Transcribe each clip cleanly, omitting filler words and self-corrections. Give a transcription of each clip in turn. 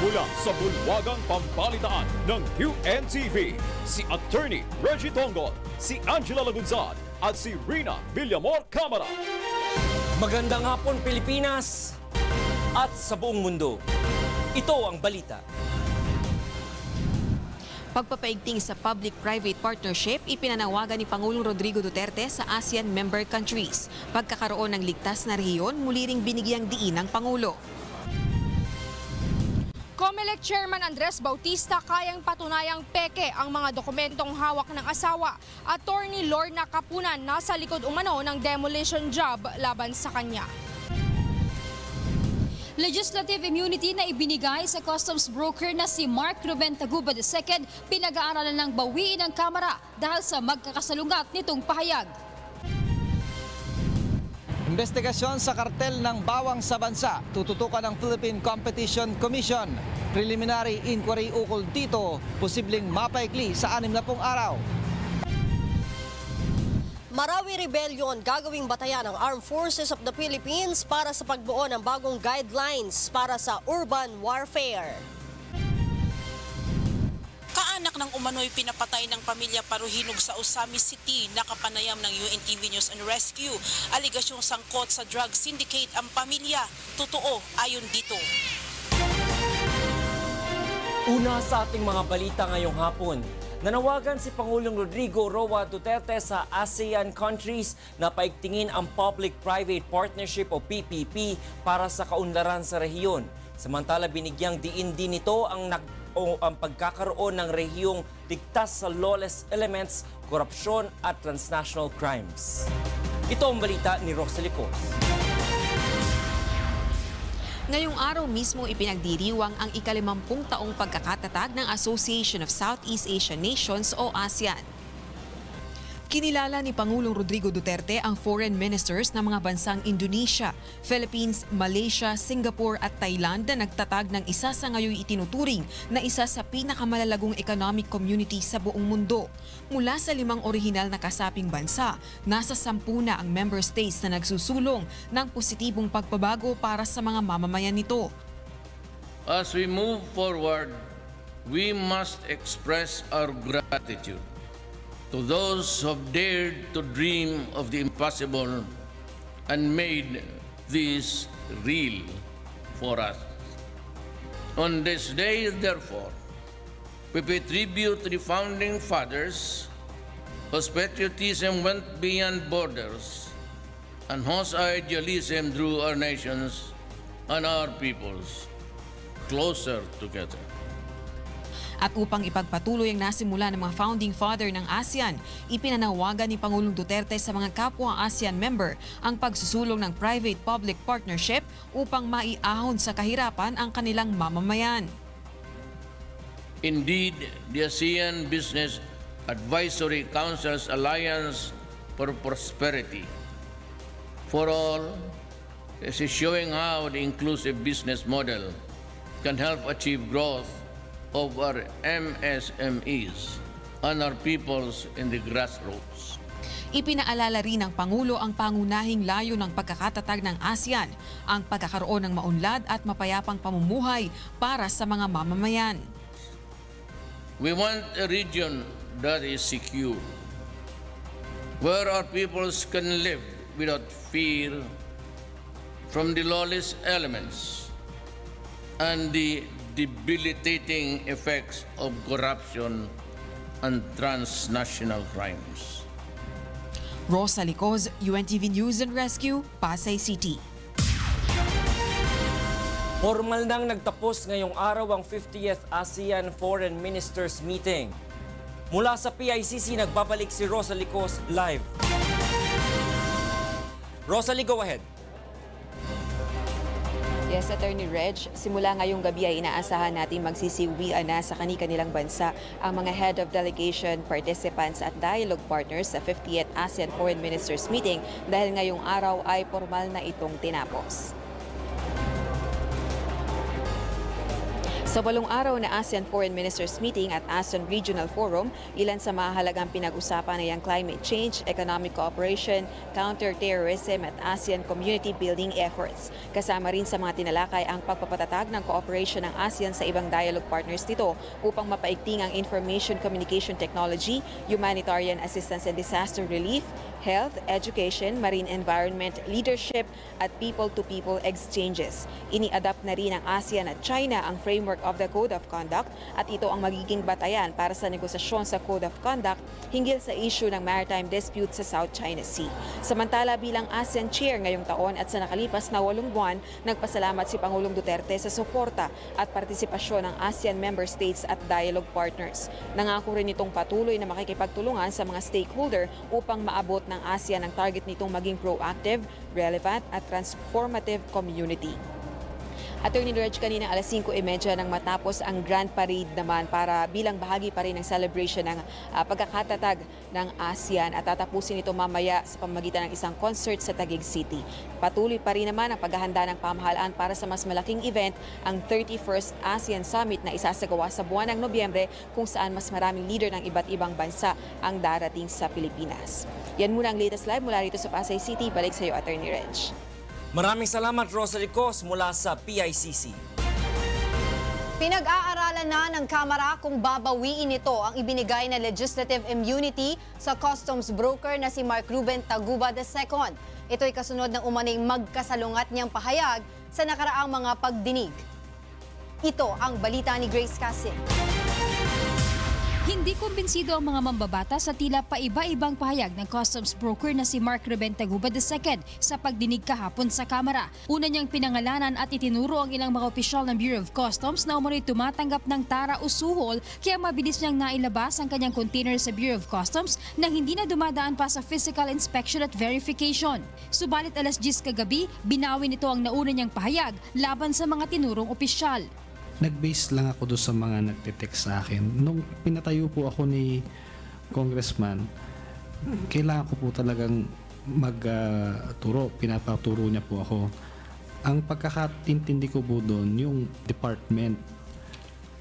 Mula sa bulwagang pambalitaan ng UNTV, si Attorney Reggie Tongol, si Angela Lagunzad at si Rina Villamor Kamara. Magandang hapon Pilipinas at sa buong mundo. Ito ang balita. Pagpapaigting sa public-private partnership, ipinanawagan ni Pangulong Rodrigo Duterte sa ASEAN member countries. Pagkakaroon ng ligtas na rehiyon, muli ring binigyang diin ng Pangulo. COMELEC Chairman Andres Bautista kayang patunayang peke ang mga dokumentong hawak ng asawa. Attorney Lorna Kapunan nasa likod umano ng demolition job laban sa kanya. Legislative immunity na ibinigay sa customs broker na si Mark Ruben Taguba II, pinag-aaralan ng bawiin ng Kamara dahil sa magkakasalungat nitong pahayag. Investigasyon sa kartel ng bawang sa bansa, tututukan ng Philippine Competition Commission. Preliminary inquiry ukol dito, posibleng mapaikli sa 60 araw. Marawi Rebellion, gagawing batayan ng Armed Forces of the Philippines para sa pagbuo ng bagong guidelines para sa urban warfare. Kaanak ng umano'y pinapatay ng pamilya Paruhinog sa Osami City, nakapanayam ng UNTV News and Rescue. Aligasyong sangkot sa drug syndicate ang pamilya. Totoo ayon dito. Una sa ating mga balita ngayong hapon. Nanawagan si Pangulong Rodrigo Roa Duterte sa ASEAN countries na paigtingin ang Public-Private Partnership o PPP para sa kaunlaran sa rehiyon. Samantala binigyang diin din nito ang pagkakaroon ng rehiyong ligtas sa lawless elements, korupsyon at transnational crimes. Ito ang balita ni Rosalie Cos. Ngayong araw mismo ipinagdiriwang ang ika-50 taong pagkakatatag ng Association of Southeast Asian Nations o ASEAN. Kinilala ni Pangulong Rodrigo Duterte ang foreign ministers ng mga bansang Indonesia, Philippines, Malaysia, Singapore at Thailand na nagtatag ng isa sa ngayon itinuturing na isa sa pinakamalalagong economic community sa buong mundo. Mula sa 5 orihinal na kasaping bansa, nasa 10 na ang member states na nagsusulong ng positibong pagbabago para sa mga mamamayan nito. As we move forward, we must express our gratitude to those who have dared to dream of the impossible and made this real for us. On this day, therefore, we pay tribute to the founding fathers whose patriotism went beyond borders and whose idealism drew our nations and our peoples closer together. At upang ipagpatuloy ang nasimula ng mga founding father ng ASEAN, ipinanawagan ni Pangulong Duterte sa mga kapwa ASEAN member ang pagsusulong ng private-public partnership upang maiahon sa kahirapan ang kanilang mamamayan. Indeed, the ASEAN Business Advisory Council's Alliance for Prosperity for All is showing how the inclusive business model can help achieve growth of our MSMEs and our peoples in the grassroots. Ipinaalala rin ng Pangulo ang pangunahing layo ng pagkakatatag ng ASEAN, ang pagkakaroon ng maunlad at mapayapang pamumuhay para sa mga mamamayan. We want a region that is secure, where our peoples can live without fear from the lawless elements and the debilitating effects of corruption and transnational crimes. Rosalie Cos, UNTV News and Rescue, Pasay City. Formal nang nagtapos ngayong araw ang 50th ASEAN Foreign Ministers Meeting. Mula sa PICC, nagbabalik si Rosalie Cos live. Rosalie, go ahead. Yes, Attorney Reg, simula ngayong gabi ay inaasahan natin magsisiwian na sa kani-kanilang bansa ang mga head of delegation, participants at dialogue partners sa 50th ASEAN Foreign Ministers Meeting dahil ngayong araw ay formal na itong tinapos. Sa 8 araw na ASEAN Foreign Ministers Meeting at ASEAN Regional Forum, ilan sa mahalagang pinag-usapan ay ang climate change, economic cooperation, counter-terrorism at ASEAN community building efforts. Kasama rin sa mga tinalakay ang pagpapatatag ng cooperation ng ASEAN sa ibang dialogue partners nito upang mapaigting ang information communication technology, humanitarian assistance and disaster relief, health, education, marine environment, leadership at people-to-people exchanges. Ini-adapt na rin ng ASEAN at China ang framework of the Code of Conduct at ito ang magiging batayan para sa negosasyon sa Code of Conduct hinggil sa issue ng maritime dispute sa South China Sea. Samantala bilang ASEAN Chair ngayong taon at sa nakalipas na 8 buwan, nagpasalamat si Pangulong Duterte sa suporta at partisipasyon ng ASEAN member states at dialogue partners. Nangako rin itong patuloy na makikipagtulungan sa mga stakeholder upang maabot ng ASEAN ang target nitong maging proactive, relevant at transformative community. Attorney Reg, kanina alas 5:30 nang matapos ang Grand Parade naman para bilang bahagi pa rin ng celebration ng pagkakatatag ng ASEAN at tatapusin ito mamaya sa pamamagitan ng isang concert sa Taguig City. Patuloy pa rin naman ang paghahanda ng pamahalaan para sa mas malaking event, ang 31st ASEAN Summit na isasagawa sa buwan ng Nobyembre kung saan mas maraming leader ng iba't ibang bansa ang darating sa Pilipinas. Yan muna ang latest live mula rito sa Pasay City. Balik sa iyo, Attorney Reg. Maraming salamat, Rosalie Cos, mula sa PICC. Pinag-aaralan na ng Kamara kung babawiin ito ang ibinigay na legislative immunity sa customs broker na si Mark Ruben Taguba II. Ito'y kasunod ng umaning magkasalungat niyang pahayag sa nakaraang mga pagdinig. Ito ang balita ni Grace Casin. Hindi kumbinsido ang mga mambabata sa tila paiba-ibang pahayag ng customs broker na si Mark Ruben Taguba II sa pagdinig kahapon sa Kamara. Una niyang pinangalanan at itinuro ang ilang mga opisyal ng Bureau of Customs na umano'y tumatanggap ng tara o suhol kaya mabilis niyang nailabas ang kanyang container sa Bureau of Customs na hindi na dumadaan pa sa physical inspection at verification. Subalit alas 10 kagabi, binawi nito ang nauna niyang pahayag laban sa mga tinurong opisyal. Nag-base lang ako doon sa mga nagte-text sa akin. Nung pinatayo po ako ni Congressman, kailangan ko po talagang magturo. Pinapaturo niya po ako. Ang pagkakatintindi ko po doon, yung department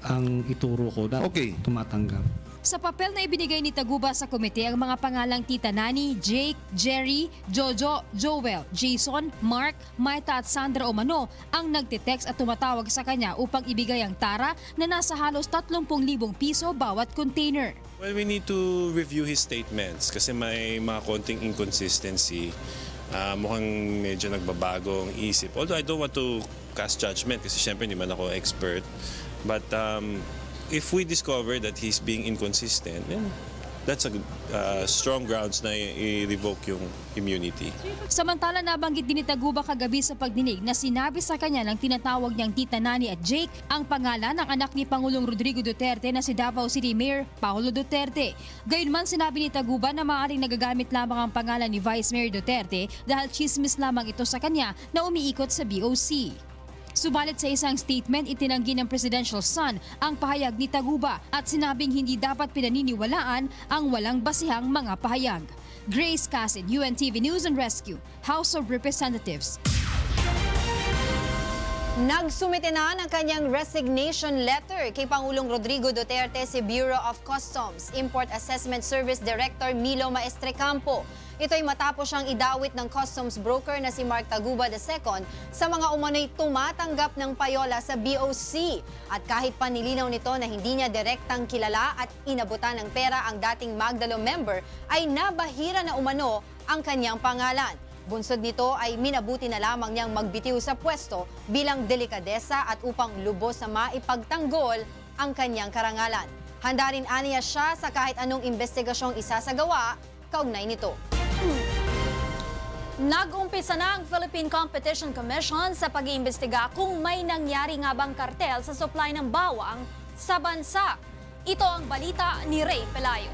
ang ituro ko na tumatanggap. Sa papel na ibinigay ni Taguba sa komite, ang mga pangalang Tita Nani, Jake, Jerry, Jojo, Joel, Jason, Mark, Maita at Sandra Omano ang nagtitext at tumatawag sa kanya upang ibigay ang tara na nasa halos 30,000 piso bawat container. Well, we need to review his statements kasi may mga konting inconsistency. Mukhang medyo nagbabago ang isip. Although I don't want to cast judgment kasi syempre hindi man ako expert. But if we discover that he's being inconsistent, then that's a strong grounds na i-revoke yung immunity. Samantala, nabanggit din ni Taguba kagabi sa pagdinig na sinabi sa kanya ng tinatawag niyang Tita Nani at Jake ang pangalan ng anak ni Pangulong Rodrigo Duterte na si Davao City Mayor Paulo Duterte. Gayunman, sinabi ni Taguba na maaaring nagagamit lamang ang pangalan ni Vice Mayor Duterte dahil chismis lamang ito sa kanya na umiikot sa BOC. Subalit sa isang statement, itinanggi ng presidential son ang pahayag ni Taguba at sinabing hindi dapat pinaniniwalaan ang walang basihang mga pahayag. Grace Casin, UNTV News and Rescue, House of Representatives. Nagsumite na ng kanyang resignation letter kay Pangulong Rodrigo Duterte si Bureau of Customs Import Assessment Service Director Milo Maestrecampo. Ito'y matapos siyang idawit ng customs broker na si Mark Taguba II sa mga umano'y tumatanggap ng payola sa BOC. At kahit pa nilinaw nito na hindi niya direktang kilala at inabutan ng pera ang dating Magdalo member, ay nabahira na umano ang kanyang pangalan. Bunsod nito ay minabuti na lamang niyang magbitiw sa pwesto bilang delikadesa at upang lubos na maipagtanggol ang kanyang karangalan. Handa rin aniya siya sa kahit anong investigasyong isasagawa kaugnay nito. Nag-umpisa na ang Philippine Competition Commission sa pag-iimbestiga kung may nangyari nga bang kartel sa supply ng bawang sa bansa. Ito ang balita ni Ray Pelayo.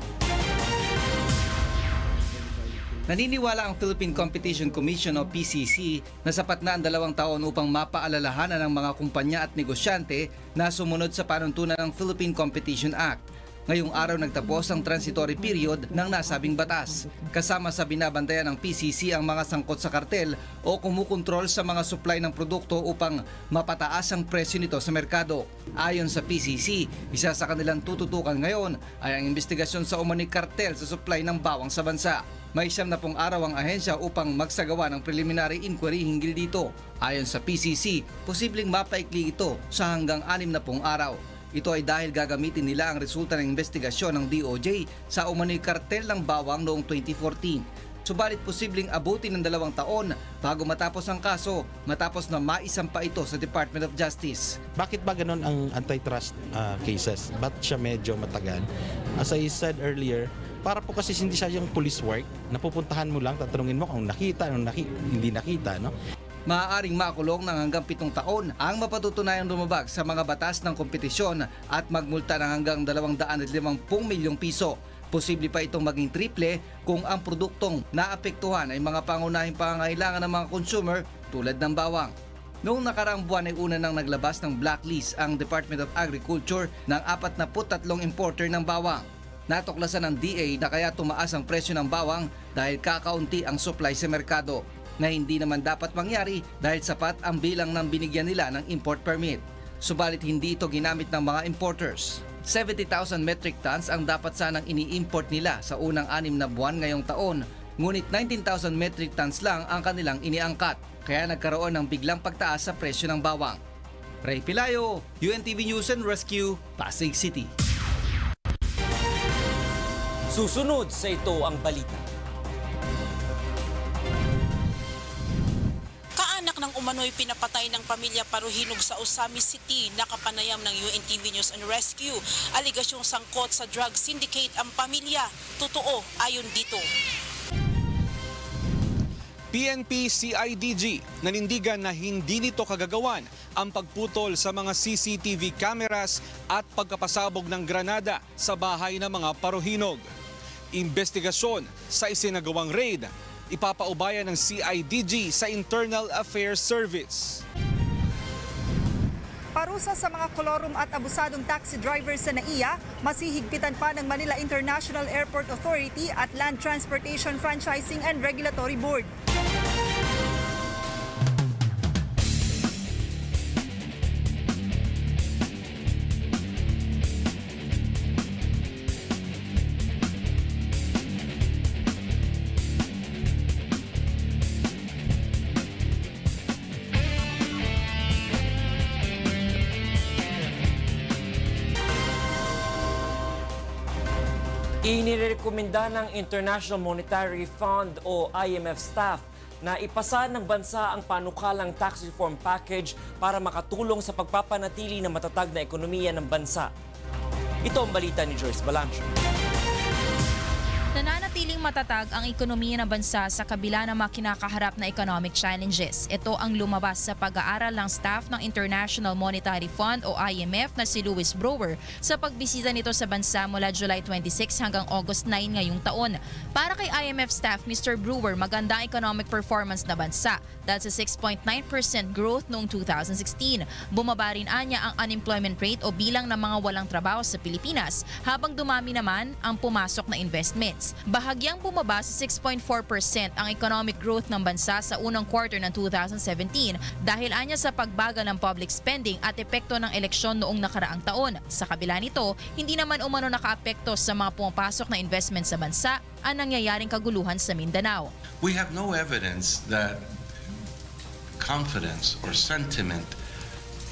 Naniniwala ang Philippine Competition Commission o PCC na sapat na ang 2 taon upang mapaalalahanan ng mga kumpanya at negosyante na sumunod sa panuntunan ng Philippine Competition Act. Ngayong araw nagtapos ang transitory period ng nasabing batas. Kasama sa binabantayan ng PCC ang mga sangkot sa kartel o kumukontrol sa mga supply ng produkto upang mapataas ang presyo nito sa merkado. Ayon sa PCC, isa sa kanilang tututukan ngayon ay ang investigasyon sa umano'y kartel sa supply ng bawang sa bansa. May 70 araw ang ahensya upang magsagawa ng preliminary inquiry hinggil dito. Ayon sa PCC, posibleng mapaikli ito sa hanggang 60 araw. Ito ay dahil gagamitin nila ang resulta ng investigasyon ng DOJ sa umano'y kartel ng bawang noong 2014. Subalit posibleng abutin ng 2 taon bago matapos ang kaso matapos na maisampa ito sa Department of Justice. Bakit ba ganun ang antitrust cases? Ba't siya medyo matagal? As I said earlier, para po kasi hindi siya yung police work, napupuntahan mo lang, tatanungin mo kung nakita, hindi nakita, no? Maaaring makulong ng hanggang 7 taon ang mapatutunayang lumabag sa mga batas ng kompetisyon at magmulta ng hanggang 250 milyong piso. Posible pa itong maging triple kung ang produktong naapektuhan ay mga pangunahing pangangailangan ng mga consumer tulad ng bawang. Noong nakaraang buwan ay una nang naglabas ng blacklist ang Department of Agriculture ng 43 importer ng bawang. Natuklasan ng DA na kaya tumaas ang presyo ng bawang dahil kakaunti ang supply sa merkado, na hindi naman dapat mangyari dahil sapat ang bilang ng binigyan nila ng import permit. Subalit hindi ito ginamit ng mga importers. 70,000 metric tons ang dapat sanang ini-import nila sa unang 6 na buwan ngayong taon, ngunit 19,000 metric tons lang ang kanilang iniangkat, kaya nagkaroon ng biglang pagtaas sa presyo ng bawang. Ray Pilayo, UNTV News and Rescue, Pasig City. Susunod sa ito ang balita. Ng umano'y pinapatay ng pamilya paruhinog sa Osami City, nakapanayam ng UNTV News and Rescue. Aligasyong sangkot sa drug syndicate ang pamilya. Totoo ayon dito. PNP-CIDG nanindigan na hindi nito kagagawan ang pagputol sa mga CCTV cameras at pagkapasabog ng granada sa bahay ng mga paruhinog. Investigasyon sa isinagawang raid ipapaubaya ng CIDG sa Internal Affairs Service. Parusa sa mga kolorum at abusadong taxi drivers sa NAIA, masihigpitan pa ng Manila International Airport Authority at Land Transportation Franchising and Regulatory Board. Inirekomenda ng International Monetary Fund o IMF staff na ipasa ng bansa ang panukalang tax reform package para makatulong sa pagpapanatili ng matatag na ekonomiya ng bansa. Ito ang balita ni Joyce Balancho. Nananatiling matatag ang ekonomiya ng bansa sa kabila ng mga kinakaharap na economic challenges. Ito ang lumabas sa pag-aaral ng staff ng International Monetary Fund o IMF na si Louis Brewer sa pagbisita nito sa bansa mula July 26 hanggang August 9 ngayong taon. Para kay IMF staff, Mr. Brewer, maganda ang economic performance na bansa dahil sa 6.9% growth noong 2016. Bumaba rin anya ang unemployment rate o bilang ng mga walang trabaho sa Pilipinas habang dumami naman ang pumasok na investments. Bahagyang bumaba sa 6.4% ang economic growth ng bansa sa unang quarter ng 2017 dahil anya sa pagbagal ng public spending at epekto ng eleksyon noong nakaraang taon. Sa kabila nito, hindi naman umano nakaapekto sa mga pumapasok na investment sa bansa ang nangyayaring kaguluhan sa Mindanao. We have no evidence that confidence or sentiment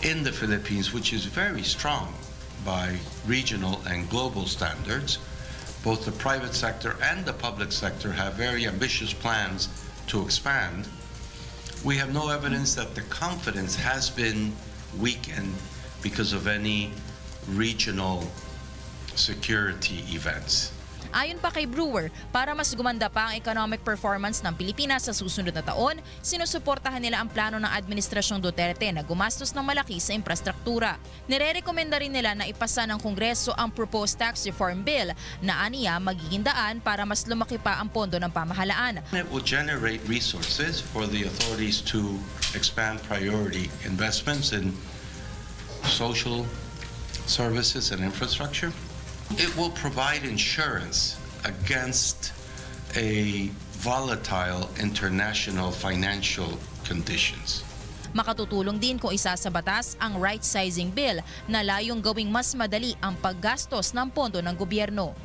in the Philippines, which is very strong by regional and global standards. Both the private sector and the public sector have very ambitious plans to expand. We have no evidence that the confidence has been weakened because of any regional security events. Ayon pa kay Brewer, para mas gumanda pa ang economic performance ng Pilipinas sa susunod na taon, sinusuportahan nila ang plano ng Administrasyong Duterte na gumastos ng malaki sa infrastruktura. Nirerekomenda rin nila na ipasa ng Kongreso ang proposed tax reform bill na aniya magiging daan para mas lumaki pa ang pondo ng pamahalaan. It will generate resources for the authorities to expand priority investments in social services and infrastructure. It will provide insurance against a volatile international financial conditions. Makatutulong din kung isa sa batas ang right-sizing bill na layong gawing mas madali ang paggastos ng pondo ng gobyerno.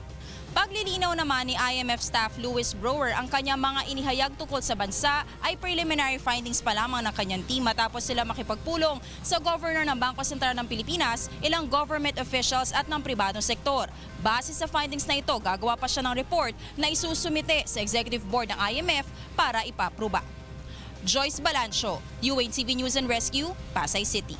Paglilinaw naman ni IMF staff Louis Brower, ang kanyang mga inihayag tungkol sa bansa ay preliminary findings pa lamang ng kanyang team matapos sila makipagpulong sa Governor ng Bangko Sentral ng Pilipinas, ilang government officials at ng pribadong sektor. Base sa findings na ito, gagawa pa siya ng report na isusumite sa Executive Board ng IMF para ipapruba. Joyce Balancio, UNTV News and Rescue, Pasay City.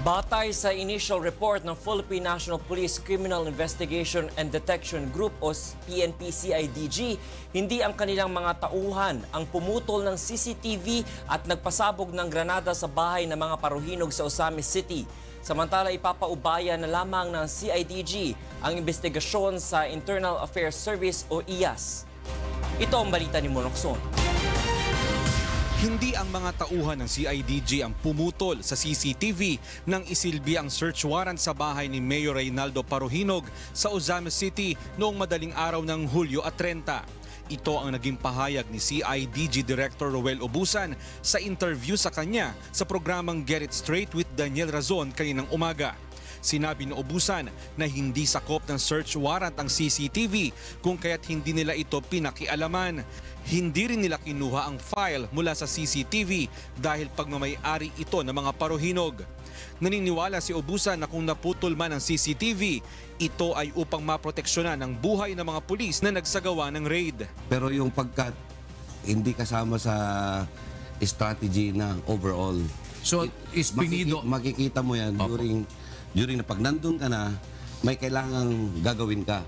Batay sa initial report ng Philippine National Police Criminal Investigation and Detection Group o PNP-CIDG, hindi ang kanilang mga tauhan ang pumutol ng CCTV at nagpasabog ng granada sa bahay ng mga paruhinog sa Osamis City. Samantala, ipapaubaya na lamang ng CIDG ang investigasyon sa Internal Affairs Service o IAS. Ito ang balita ni Monokson. Hindi ang mga tauhan ng CIDG ang pumutol sa CCTV nang isilbi ang search warrant sa bahay ni Mayor Reynaldo Paruhinog sa Osamis City noong madaling araw ng Hulyo 30. Ito ang naging pahayag ni CIDG Director Roel Obusan sa interview sa kanya sa programang Get It Straight with Daniel Razon kaninang umaga. Sinabi ni Obusan na hindi sakop ng search warrant ang CCTV kung kaya't hindi nila ito pinakialaman. Hindi rin nila kinuha ang file mula sa CCTV dahil pagmamay-ari ito ng mga paruhinog. Naniniwala si Obusan na kung naputol man ang CCTV, ito ay upang maproteksyonan ang buhay ng mga pulis na nagsagawa ng raid. Pero yung pagkat hindi kasama sa strategy na overall. So, ispinido. Makikita mo yan during na pag nandun ka na, may kailangang gagawin ka.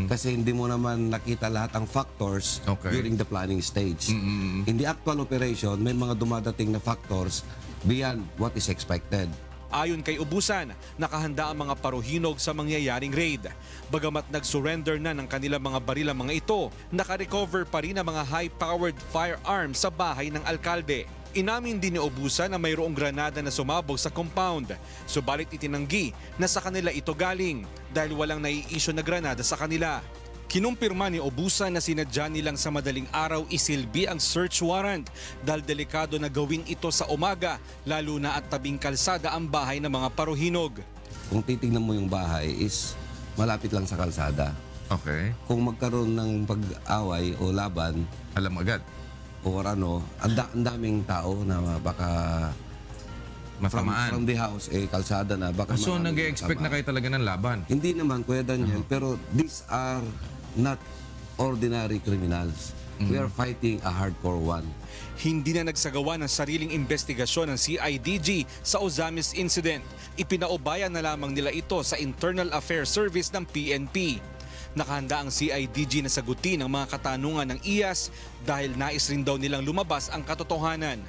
Kasi hindi mo naman nakita lahat ang factors during the planning stage. In the actual operation, may mga dumadating na factors beyond what is expected. Ayon kay Obusan, nakahanda ang mga paruhinog sa mangyayaring raid. Bagamat nag-surrender na ng kanilang mga baril ang mga ito, nakarecover pa rin ang mga high-powered firearms sa bahay ng alkalde. Inamin din ni Obusan na mayroong granada na sumabog sa compound. Subalit itinanggi na sa kanila ito galing dahil walang nai-issue na granada sa kanila. Kinumpirma ni Obusan na sinadya nilang sa madaling araw isilbi ang search warrant dahil delikado na gawing ito sa umaga, lalo na at tabing kalsada ang bahay ng mga paruhinog. Kung titignan mo yung bahay is malapit lang sa kalsada. Okay. Kung magkaroon ng pag-away o laban, alam agad. O ano, ang daming tao na baka matamaan. From the house, kalsada na. Baka so, nag-expect na kayo talaga ng laban? Hindi naman, Kuya Daniel, pero these are not ordinary criminals. We are fighting a hardcore one. Hindi na nagsagawa ng sariling investigasyon ng CIDG sa Osamis incident. Ipinaubaya na lamang nila ito sa Internal Affairs Service ng PNP. Nakahanda ang CIDG na sagutin ang mga katanungan ng IAS dahil nais rin daw nilang lumabas ang katotohanan.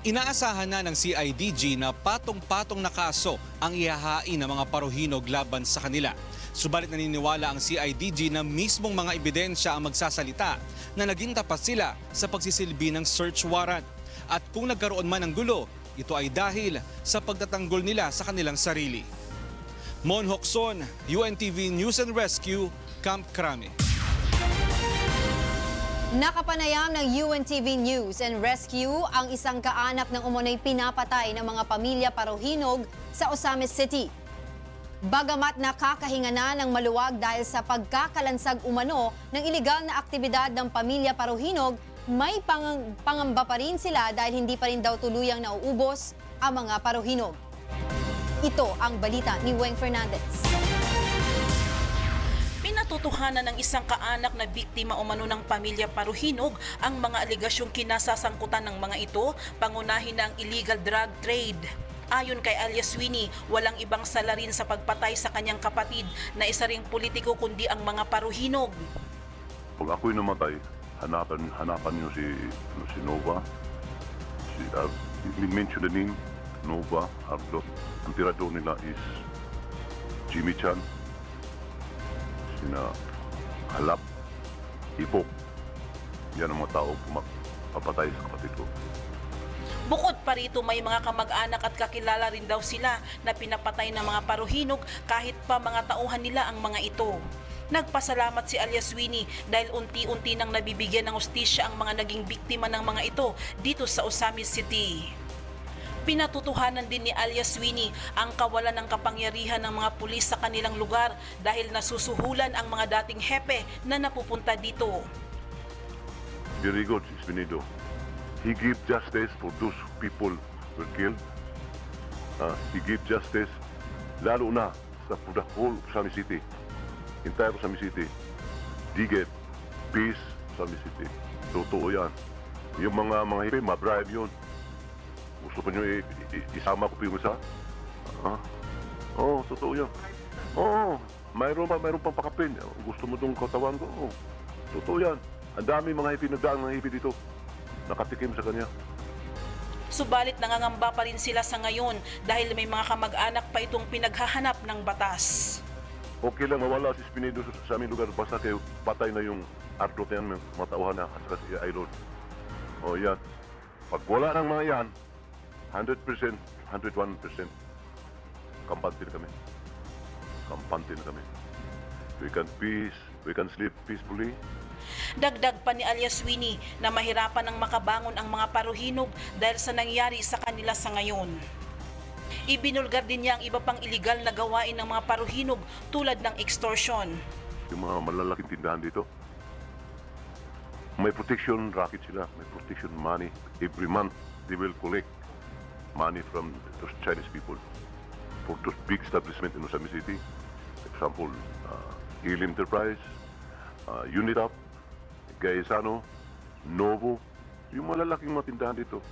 Inaasahan na ng CIDG na patong-patong na kaso ang ihahain ng mga paruhinog laban sa kanila. Subalit naniniwala ang CIDG na mismong mga ebidensya ang magsasalita na naging tapat sila sa pagsisilbi ng search warrant. At kung nagkaroon man ng gulo, ito ay dahil sa pagtatanggol nila sa kanilang sarili. Mon Hokson, UNTV News and Rescue, Camp Crame. Nakapanayam ng UNTV News and Rescue ang isang kaanak ng umunay pinapatay ng mga pamilya paruhinog sa Osamis City. Bagamat nakakahinga na ng maluwag dahil sa pagkakalansag umano ng ilegal na aktibidad ng pamilya paruhinog, may pangamba pa rin sila dahil hindi pa rin daw tuluyang nauubos ang mga paruhinog. Ito ang balita ni Weng Fernandez. Pinatotohanan ng isang kaanak na biktima umano ng pamilya paruhinog ang mga aligasyong kinasasangkutan ng mga ito, pangunahin ng illegal drug trade. Ayon kay alias Winnie, walang ibang salarin sa pagpatay sa kanyang kapatid na isa ring politiko kundi ang mga paruhinog. Pag ako'y namatay, hanapan niyo si Nova. Mention the name, Nova, Ardo. Ang tirador nila is Jimmy Chan, sina Halap, Ipok. Yan ang mga tao papatay sa kapatid ko. Bukod pa rito, may mga kamag-anak at kakilala rin daw sila na pinapatay ng mga paruhinog kahit pa mga tauhan nila ang mga ito. Nagpasalamat si alias Winnie dahil unti-unti nang nabibigyan ng hustisya ang mga naging biktima ng mga ito dito sa Osamis City. Pinatutuhanan din ni alias Winnie ang kawalan ng kapangyarihan ng mga pulis sa kanilang lugar dahil nasusuhulan ang mga dating hepe na napupunta dito. Very good, Espinido. He give justice for those people who were killed. He give justice lalo na for the whole Osamis City. Entire Osamis City. They get peace Osamis City. Totoo yan. Yung mga hepe, ma-bribe yun. Gusto pa nyo isama ko po yung isa? Oo, totoo yan. Oo, mayroon pang pakapin. Gusto mo itong katawan ko? Oo, totoo yan. Ang dami mga hippie, nagdaang mga hippie dito. Nakatikim sa kanya. Subalit nangangamba pa rin sila sa ngayon dahil may mga kamag-anak pa itong pinaghahanap ng batas. Okay lang mawala si Espinido sa aming lugar basta kayo patay na yung ardot na yan, mga tauhan na at saka si Aylord. O yan. Pag wala ng mga yan, 100%, 101%, kampante na kami. Kampante na kami. We can sleep peacefully. Dagdag pa ni alias Winnie na mahirapan ng makabangon ang mga paruhinog dahil sa nangyari sa kanila sa ngayon. Ibinulgar din niya ang iba pang iligal na gawain ng mga paruhinog tulad ng extortion. Yung mga malalaking tindahan dito, may protection racket sila, may protection money. Every month, they will collect money from those Chinese people for those big establishments in Osamis City. For example, Hill Enterprise, Unitap, Gaisano, Novo, yung malalaking mga tindahan dito.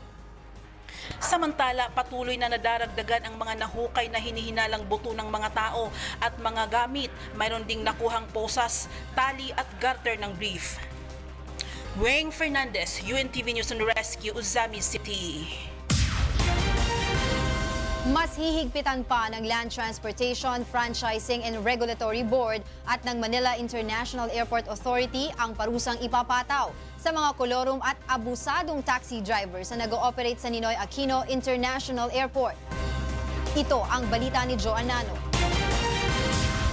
Samantala, patuloy na nadaragdagan ang mga nahukay na hinihinalang buto ng mga tao at mga gamit. Mayroon ding nakuhang posas, tali at garter ng brief. Weng Fernandez, UNTV News and Rescue, Osamis City. Mas hihigpitan pa ng Land Transportation, Franchising and Regulatory Board at ng Manila International Airport Authority ang parusang ipapataw sa mga kolorum at abusadong taxi drivers na nag-ooperate sa Ninoy Aquino International Airport. Ito ang balita ni Joan Nano.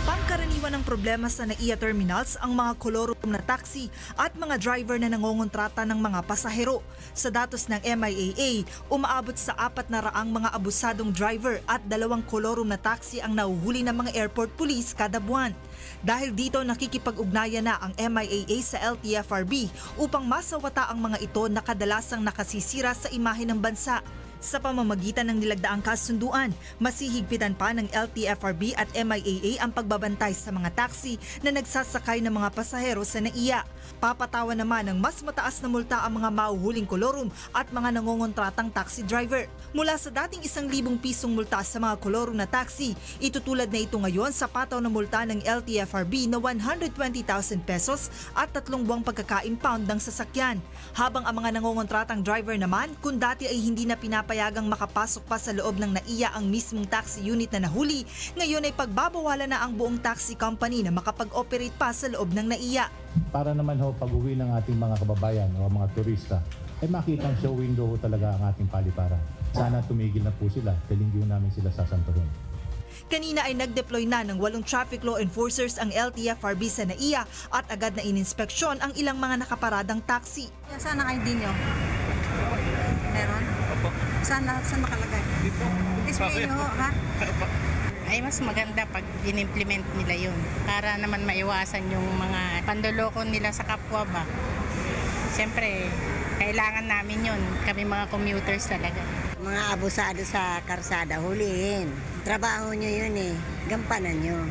Pangkaraniwan ng problema sa NAIA terminals ang mga kolorum na taxi at mga driver na nangongontrata ng mga pasahero. Sa datos ng MIAA, umaabot sa 400 mga abusadong driver at 2 kolorum na taxi ang nahuhuli ng mga airport police kada buwan. Dahil dito nakikipag-ugnayan na ang MIAA sa LTFRB upang masawata ang mga ito na kadalasang nakasisira sa imahe ng bansa. Sa pamamagitan ng nilagdaang kasunduan, masihigpitan pa ng LTFRB at MIAA ang pagbabantay sa mga taxi na nagsasakay ng mga pasahero sa NAIA. Papatawan naman ng mas mataas na multa ang mga mahuhuling kolorum at mga nangongontratang taxi driver. Mula sa dating 1,000 pisong multa sa mga kolorum na taxi, itutulad na ito ngayon sa pataw na multa ng LTFRB na 120,000 pesos at 3 buwang pagkaka-impound ng sasakyan. Habang ang mga nangongontratang driver naman, kung dati ay hindi na pinapayagang makapasok pa sa loob ng NAIA ang mismong taxi unit na nahuli, ngayon ay pagbabawalan na ang buong taxi company na makapag-operate pa sa loob ng NAIA. Para naman pag-uwi ng ating mga kababayan o mga turista, ay makita ang show window talaga ang ating paliparan. Sana tumigil na po sila, tilingyo namin sila sasantuhin. Kanina ay nag-deploy na ng 8 traffic law enforcers ang LTFRB sa NAIA at agad na ininspeksyon ang ilang mga nakaparadang taxi. Saan ang ID nyo? Meron? Opo. Saan nakalagay? Dito. Display nyo, ha? Ay mas maganda pag in-implement nila yun para naman maiwasan yung mga pandoloko nila sa kapwa ba. Siyempre, kailangan namin yun. Kami mga commuters talaga. Mga abusado sa karsada, hulihin. Trabaho nyo yun eh. Gampanan nyo.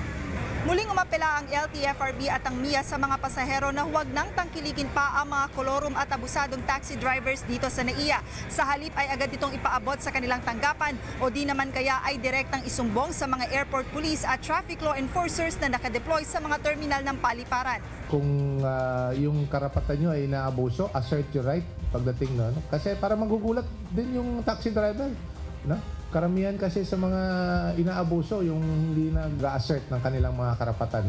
Muling umapela ang LTFRB at ang MIA sa mga pasahero na huwag nang tangkilikin pa ang mga kolorum at abusadong taxi drivers dito sa NAIA. Sa halip ay agad itong ipaabot sa kanilang tanggapan o di naman kaya ay direktang isumbong sa mga airport police at traffic law enforcers na nakadeploy sa mga terminal ng paliparan. Kung yung karapatan nyo ay naabuso, assert your right pagdating na. No? Kasi para magugulat din yung taxi driver. No? Karamihan kasi sa mga inaabuso yung hindi nag-assert ng kanilang mga karapatan.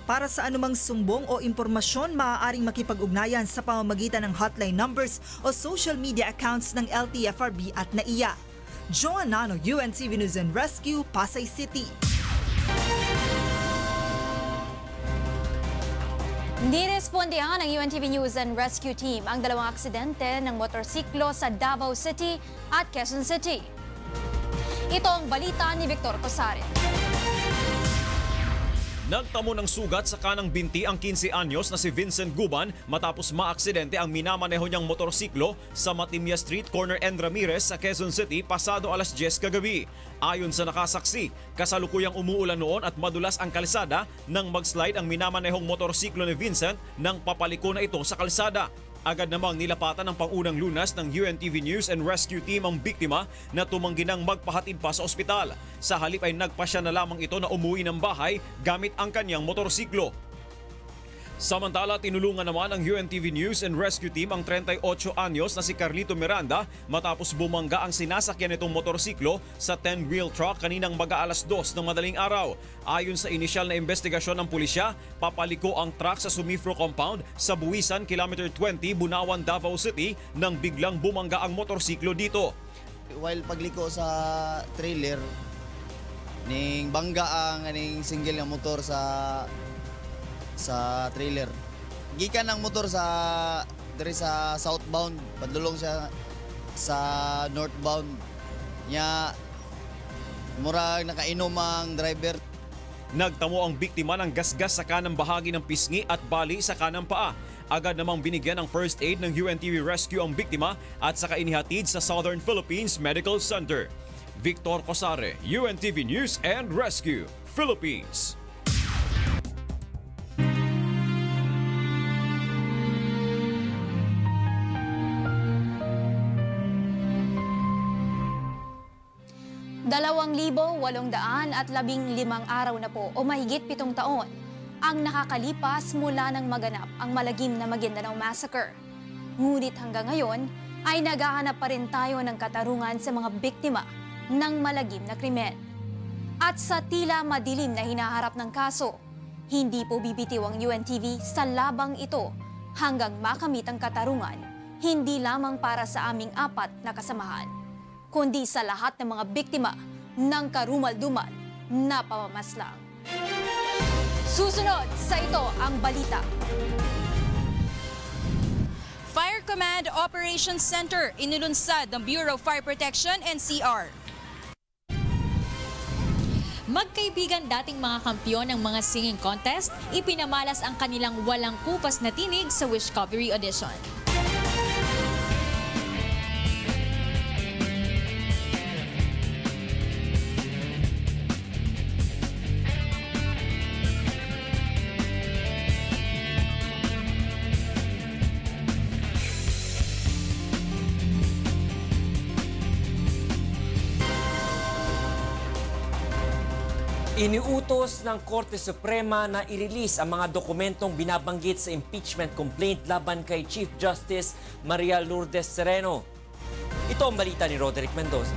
Para sa anumang sumbong o impormasyon, maaaring makipag-ugnayan sa pamamagitan ng hotline numbers o social media accounts ng LTFRB at NAIA. Joan Nano, UNTV News and Rescue, Pasay City. Nirespondehan ng UNTV News and Rescue Team ang dalawang aksidente ng motorsiklo sa Davao City at Quezon City. Ito ang balita ni Victor Cosare. Nagtamo ng sugat sa kanang binti ang 15 anyos na si Vincent Guban matapos maaksidente ang minamaneho niyang motorsiklo sa Matimya Street, corner N. Ramirez sa Quezon City pasado alas 10 kagabi. Ayon sa nakasaksi, kasalukuyang umuulan noon at madulas ang kalsada nang mag-slide ang minamanehong motorsiklo ni Vincent nang papaliko na ito sa kalsada. Agad namang nilapatan ng pangunang lunas ng UNTV News and Rescue Team ang biktima na tumanggi nang magpahatid pa sa ospital. Sa halip ay nagpasya na lamang ito na umuwi ng bahay gamit ang kanyang motorsiklo. Samantala, tinulungan naman ng UNTV News and Rescue Team ang 38 anyos na si Carlito Miranda matapos bumangga ang sinasakyan nitong motorsiklo sa 10-wheel truck kaninang mag-aalas 2 ng madaling araw. Ayon sa inisyal na investigasyon ng pulisya, papaliko ang truck sa Sumifro Compound sa Buwisan, Kilometer 20, Bunawan, Davao City nang biglang bumangga ang motorsiklo dito. While pagliko sa trailer, ning bangga ang single nga motor sa trailer. Gikan ang motor sa southbound, padulong siya sa northbound. Nya murag nakainom ang driver. Nagtamo ang biktima ng gasgas sa kanang bahagi ng pisngi at bali sa kanang paa. Agad namang binigyan ng first aid ng UNTV Rescue ang biktima at saka inihatid sa Southern Philippines Medical Center. Victor Cosare, UNTV News and Rescue, Philippines. Dalawang 2,815 araw na po o mahigit 7 taon ang nakakalipas mula nang maganap ang malagim na Maguindanao Massacre. Ngunit hanggang ngayon ay naghahanap pa rin tayo ng katarungan sa mga biktima ng malagim na krimen. At sa tila madilim na hinaharap ng kaso, hindi po bibitiw ang UNTV sa labang ito hanggang makamit ang katarungan, hindi lamang para sa aming 4 na kasamahan, kundi sa lahat ng mga biktima ng karumal-dumal na pamamaslang. Susunod sa ito ang balita. Fire Command Operations Center inilunsad ng Bureau of Fire Protection NCR. Magkaibigan dating mga kampyon ng mga singing contest, ipinamalas ang kanilang walang kupas na tinig sa Wishcovery audition. Iniutos ng Korte Suprema na i-release ang mga dokumentong binabanggit sa impeachment complaint laban kay Chief Justice Maria Lourdes Sereno. Ito ang balita ni Roderick Mendoza.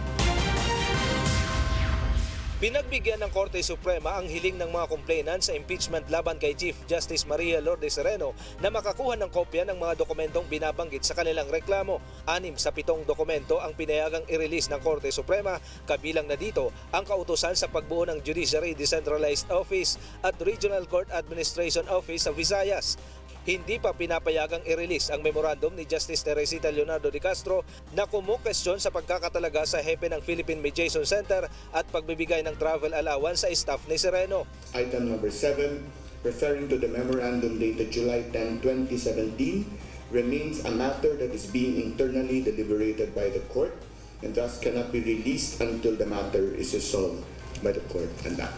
Pinagbigyan ng Korte Suprema ang hiling ng mga complainant sa impeachment laban kay Chief Justice Maria Lourdes Sereno na makakuha ng kopya ng mga dokumentong binabanggit sa kanilang reklamo. 6 sa 7 dokumento ang pinayagang i-release ng Korte Suprema, kabilang na dito ang kautusan sa pagbuo ng Judiciary Decentralized Office at Regional Court Administration Office sa Visayas. Hindi pa pinapayagang i-release ang memorandum ni Justice Teresita Leonardo de Castro na kumukestyon sa pagkakatalaga sa hepe ng Philippine Mediation Center at pagbibigay ng travel allowance sa staff ni Sereno. Item number 7, referring to the memorandum dated July 10, 2017, remains a matter that is being internally deliberated by the court and thus cannot be released until the matter is resolved by the court and that.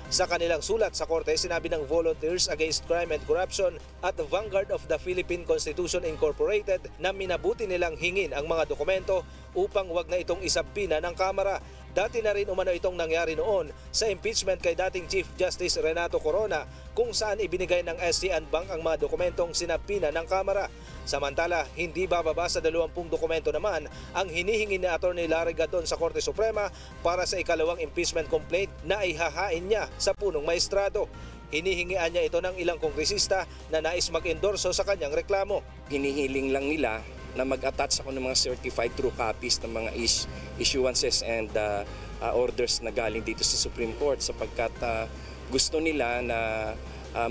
Sa kanilang sulat sa korte, sinabi ng Volunteers Against Crime and Corruption at the Vanguard of the Philippine Constitution Incorporated na minabuti nilang hingin ang mga dokumento upang wag na itong isabpina ng Kamara. Dati na rin umano itong nangyari noon sa impeachment kay dating Chief Justice Renato Corona kung saan ibinigay ng ASEAN Bank ang mga dokumentong sinabpina ng Kamara. Samantala, hindi bababa sa 20 dokumento naman ang hinihingi ni Atty. Larry Gadon sa Korte Suprema para sa ikalawang impeachment complaint na ihahain niya sa punong maestrado. Hinihingian niya ito ng ilang kongresista na nais mag-endorso sa kanyang reklamo. Hinihiling lang nila na mag-attach ako ng mga certified true copies ng mga issuances and orders na galing dito sa Supreme Court sapagkat gusto nila na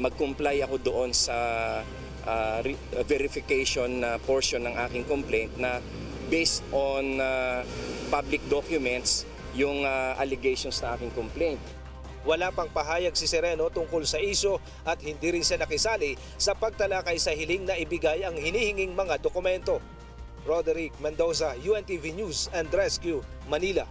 mag-comply ako doon sa verification portion ng aking complaint na based on public documents yung allegations na aking complaint. Wala pang pahayag si Sereno tungkol sa iso at hindi rin siya nakisali sa pagtalakay sa hiling na ibigay ang hinihinging mga dokumento. Roderick Mendoza, UNTV News and Rescue, Manila.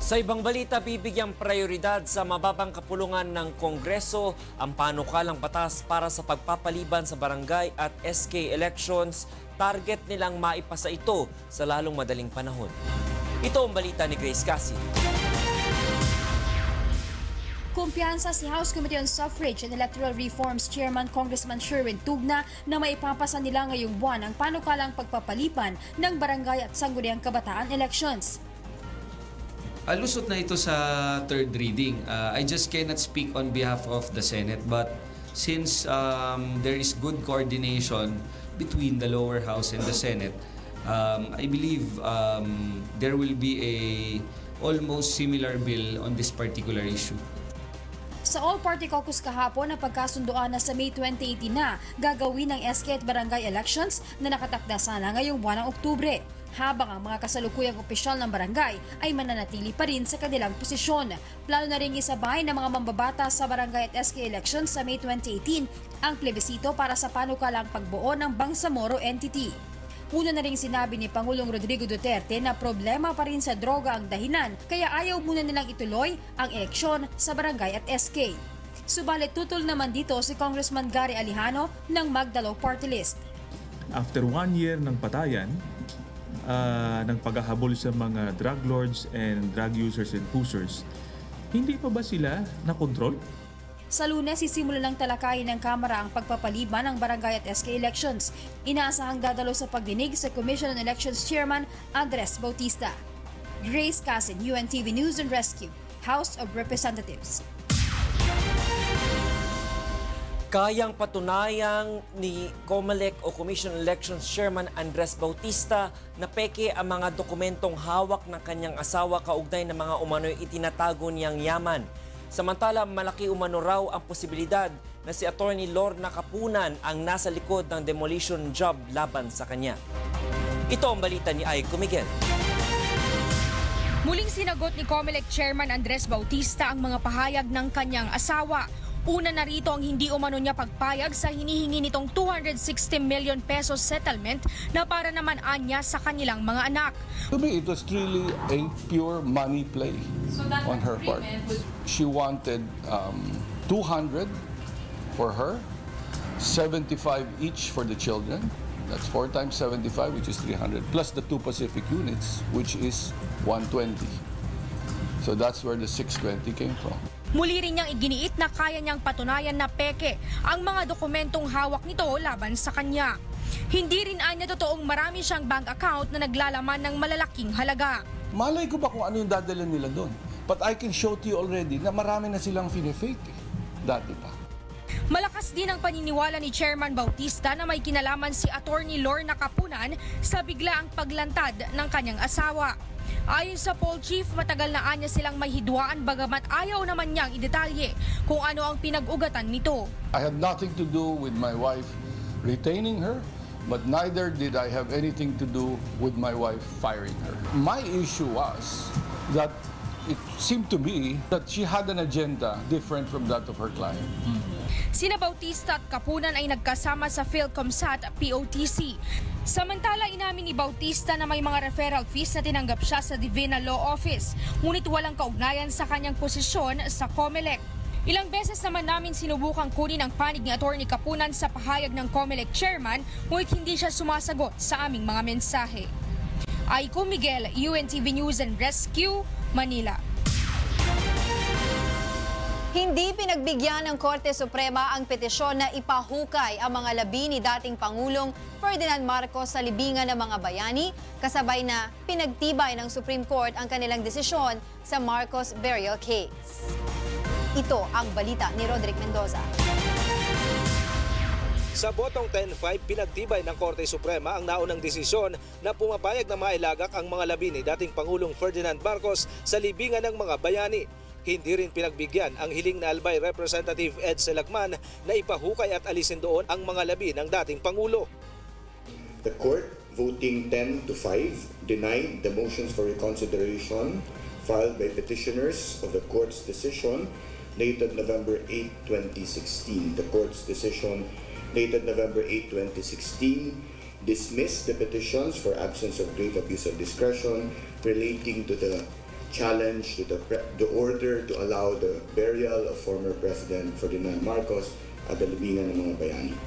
Sa ibang balita, bibigyang prioridad sa mababang kapulungan ng Kongreso ang panukalang batas para sa pagpapaliban sa barangay at SK elections. Target nilang maipasa ito sa lalong madaling panahon. Ito ang balita ni Grace Cassie. Kumpiyansa si House Committee on Suffrage and Electoral Reforms Chairman Congressman Sherwin Tugna na maipapasa nila ngayong buwan ang panukalang pagpapaliban ng barangay at sangguniang kabataan elections. Alusot na ito sa third reading. I just cannot speak on behalf of the Senate, but since there is good coordination between the lower house and the Senate, I believe there will be a almost similar bill on this particular issue. Sa All-Party Caucus kahapon, napagkasunduan na sa May 2018 na gagawin ng SK at barangay elections na nakatakda sana ngayong buwan ng Oktubre, habang ang mga kasalukuyang opisyal ng barangay ay mananatili pa rin sa kanilang posisyon. Plano na rin isabay ng mga mambabata sa barangay at SK elections sa May 2018 ang plebisito para sa panukalang pagbuo ng Bangsamoro entity. Una na rin sinabi ni Pangulong Rodrigo Duterte na problema pa rin sa droga ang dahilan kaya ayaw muna nilang ituloy ang eleksyon sa barangay at SK. Subalit tutol naman dito si Congressman Gary Alejano ng Magdalo Party List. After 1 year ng patayan, ng paghahabol sa mga drug lords and drug users and pushers, hindi pa ba sila nakontrol? Sa Lunes, sisimula ng talakayin ng Kamara ang pagpapaliban ng barangay at SK elections. Inaasahang dadalo sa pagdinig sa Commission on Elections Chairman Andres Bautista. Grace Casin, UNTV News and Rescue, House of Representatives. Kayang patunayang ni COMELEC o Commission on Elections Chairman Andres Bautista na peke ang mga dokumentong hawak ng kanyang asawa kaugnay ng mga umano'y itinatago niyang yaman. Samantala, malaki umano raw ang posibilidad na si Attorney Lorna Kapunan ang nasa likod ng demolition job laban sa kanya. Ito ang balita ni Aiko Miguel. Muling sinagot ni COMELEC Chairman Andres Bautista ang mga pahayag ng kanyang asawa. Una na rito ang hindi umano niya pagpayag sa hinihingi nitong 260 million pesos settlement na para naman anya sa kanilang mga anak. To me, it was really a pure money play on her part. She wanted 200 for her, 75 each for the children. That's 4 times 75, which is 300, plus the 2 Pacific units, which is 120. So that's where the 620 came from. Muli rin niyang iginiit na kaya niyang patunayan na peke ang mga dokumentong hawak nito laban sa kanya. Hindi rin anya totoong marami siyang bank account na naglalaman ng malalaking halaga. Malay ko ba kung ano yung dadala nila doon? But I can show to you already na marami na silang fine-fake. Dati pa. Malakas din ang paniniwala ni Chairman Bautista na may kinalaman si Attorney Lorna Kapunan sa biglaang paglantad ng kanyang asawa. Ayon sa poll chief, matagal na anya silang may hidwaan bagamat ayaw naman niyang idetalye kung ano ang pinag-ugatan nito. I had nothing to do with my wife retaining her, but neither did I have anything to do with my wife firing her. My issue was that it seemed to me that she had an agenda different from that of her client. Sina Bautista at Kapunan ay nagkasama sa PhilComSat POTC. Samantala, inamin ni Bautista na may mga referral fees na tinanggap siya sa Divina Law Office, ngunit walang kaugnayan sa kanyang posisyon sa COMELEC. Ilang beses naman namin sinubukang kunin ang panig ni Attorney Kapunan sa pahayag ng COMELEC Chairman, ngunit hindi siya sumasagot sa aming mga mensahe. Aiko Miguel, UNTV News and Rescue, Manila. Hindi pinagbigyan ng Korte Suprema ang petisyon na ipahukay ang mga labi ni dating Pangulong Ferdinand Marcos sa libingan ng mga bayani, kasabay na pinagtibay ng Supreme Court ang kanilang desisyon sa Marcos burial case. Ito ang balita ni Roderick Mendoza. Sa botong 10-5, pinagtibay ng Korte Suprema ang naunang desisyon na pumapayag na mailagak ang mga labi ni dating Pangulong Ferdinand Marcos sa libingan ng mga bayani. Hindi rin pinagbigyan ang hiling na Albay Representative Ed Selagman na ipahukay at alisin doon ang mga labi ng dating Pangulo. The court, voting 10-5, denied the motions for reconsideration filed by petitioners of the court's decision dated November 8, 2016. The court's decision dated November 8, 2016 dismissed the petitions for absence of grave abuse of discretion relating to the challenge to the order to allow the burial of former President Ferdinand Marcos at the libingan ng mga bayani.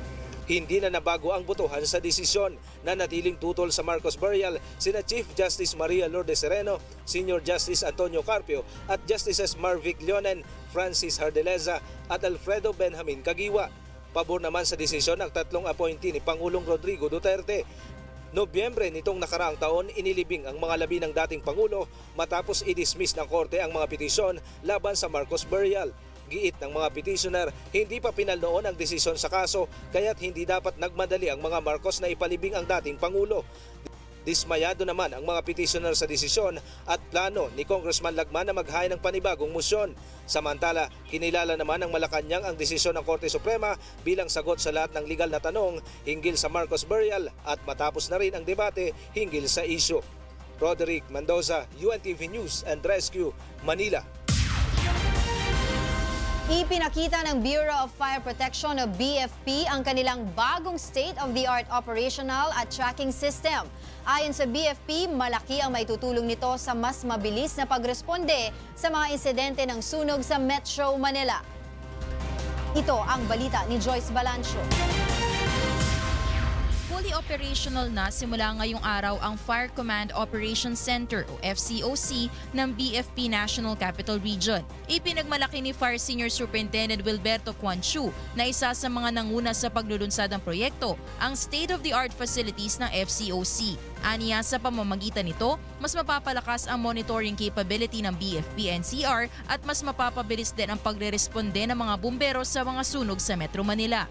Hindi na nabago ang botohan sa desisyon na natiling tutol sa Marcos burial sina Chief Justice Maria Lourdes Sereno, Senior Justice Antonio Carpio at Justices Marvic Leonen, Francis Hardeleza at Alfredo Benjamin Caguiwa. Pabor naman sa desisyon ang tatlong appointee ni Pangulong Rodrigo Duterte. Nobyembre nitong nakaraang taon, inilibing ang mga labi ng dating Pangulo matapos i-dismiss ng Korte ang mga petisyon laban sa Marcos burial. Giit ng mga petitioner, hindi pa pinalnoon ang desisyon sa kaso kaya't hindi dapat nagmadali ang mga Marcos na ipalibing ang dating Pangulo. Dismayado naman ang mga petitioner sa desisyon at plano ni Congressman Lagman na maghain ng panibagong musyon. Samantala, kinilala naman ng Malacanang ang desisyon ng Korte Suprema bilang sagot sa lahat ng legal na tanong hinggil sa Marcos burial at matapos na rin ang debate hinggil sa issue. Roderick Mendoza, UNTV News and Rescue, Manila. Ipinakita ng Bureau of Fire Protection o BFP ang kanilang bagong state-of-the-art operational at tracking system. Ayon sa BFP, malaki ang maitutulong nito sa mas mabilis na pagresponde sa mga insidente ng sunog sa Metro Manila. Ito ang balita ni Joyce Balancio. Fully operational na simula ngayong araw ang Fire Command Operations Center o FCOC ng BFP National Capital Region. Ipinagmalaki ni Fire Senior Superintendent Wilberto Quanchu na isa sa mga nanguna sa paglulunsad ng proyekto ang state-of-the-art facilities ng FCOC. Aniya sa pamamagitan nito, mas mapapalakas ang monitoring capability ng BFP NCR at mas mapapabilis din ang pagre-responde ng mga bumbero sa mga sunog sa Metro Manila.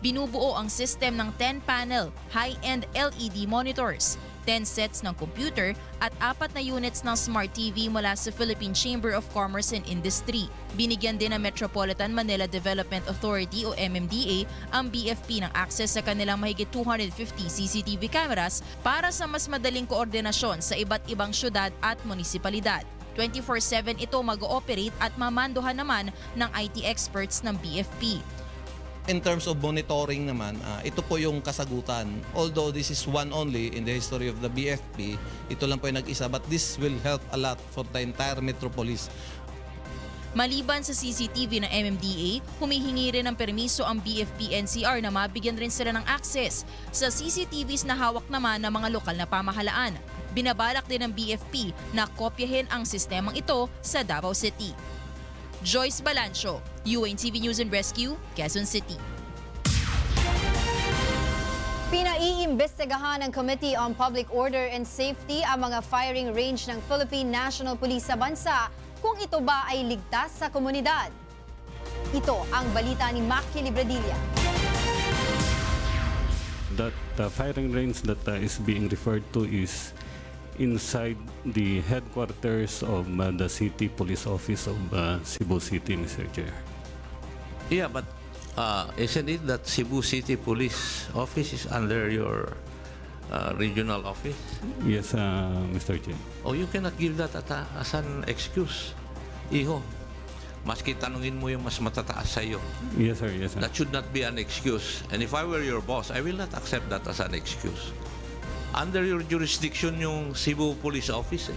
Binubuo ang system ng 10-panel, high-end LED monitors, 10 sets ng computer at 4 na units ng Smart TV mula sa Philippine Chamber of Commerce and Industry. Binigyan din ng Metropolitan Manila Development Authority o MMDA ang BFP ng access sa kanilang mahigit 250 CCTV cameras para sa mas madaling koordinasyon sa iba't ibang syudad at munisipalidad. 24/7 ito mag-ooperate at mamandohan naman ng IT experts ng BFP. In terms of monitoring naman, ito po yung kasagutan. Although this is one only in the history of the BFP, ito lang po yung nag-isa, but this will help a lot for the entire metropolis. Maliban sa CCTV ng MMDA, humihingi rin ng permiso ang BFP NCR na mabigyan rin sila ng access sa CCTVs na hawak naman ng mga lokal na pamahalaan. Binabalak din ng BFP na kopyahin ang sistemang ito sa Davao City. Joyce Balancio, UNTV News and Rescue, Quezon City. Pinaiimbestigahan ng Committee on Public Order and Safety ang mga firing range ng Philippine National Police sa bansa kung ito ba ay ligtas sa komunidad. Ito ang balita ni Maki Libradilla. That firing range that is being referred to is inside the headquarters of the City Police Office of Cebu City, Mr. Chair. Yeah, but isn't it that Cebu City Police Office is under your regional office? Yes, Mr. Chair. Oh, you cannot give that as an excuse. Iho, maski tanungin mo yung mas matataas sa iyo. Yes, sir. Yes, sir. That should not be an excuse. And if I were your boss, I will not accept that as an excuse. Under your jurisdiction yung Cebu Police Office.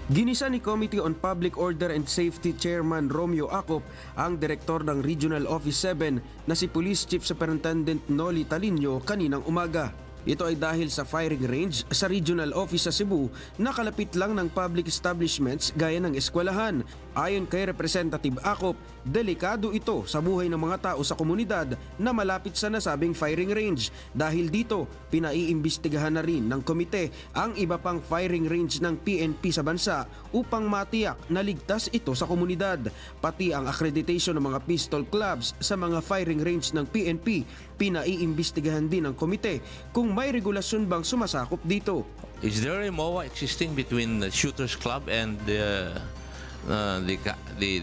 Ginisa ni Committee on Public Order and Safety Chairman Romeo Acop ang direktor ng Regional Office 7 na si Police Chief Superintendent Noli Talinio kaninang umaga. Ito ay dahil sa firing range sa regional office sa Cebu na kalapit lang ng public establishments gaya ng eskwelahan. Ayon kay Representative Acop, delikado ito sa buhay ng mga tao sa komunidad na malapit sa nasabing firing range. Dahil dito, pinaiimbestigahan na rin ng komite ang iba pang firing range ng PNP sa bansa upang matiyak na ligtas ito sa komunidad. Pati ang accreditation ng mga pistol clubs sa mga firing range ng PNP, pinaiimbestigahan din ng komite kung may regulasyon bang sumasakop dito. Is there a MOA existing between the shooters club and the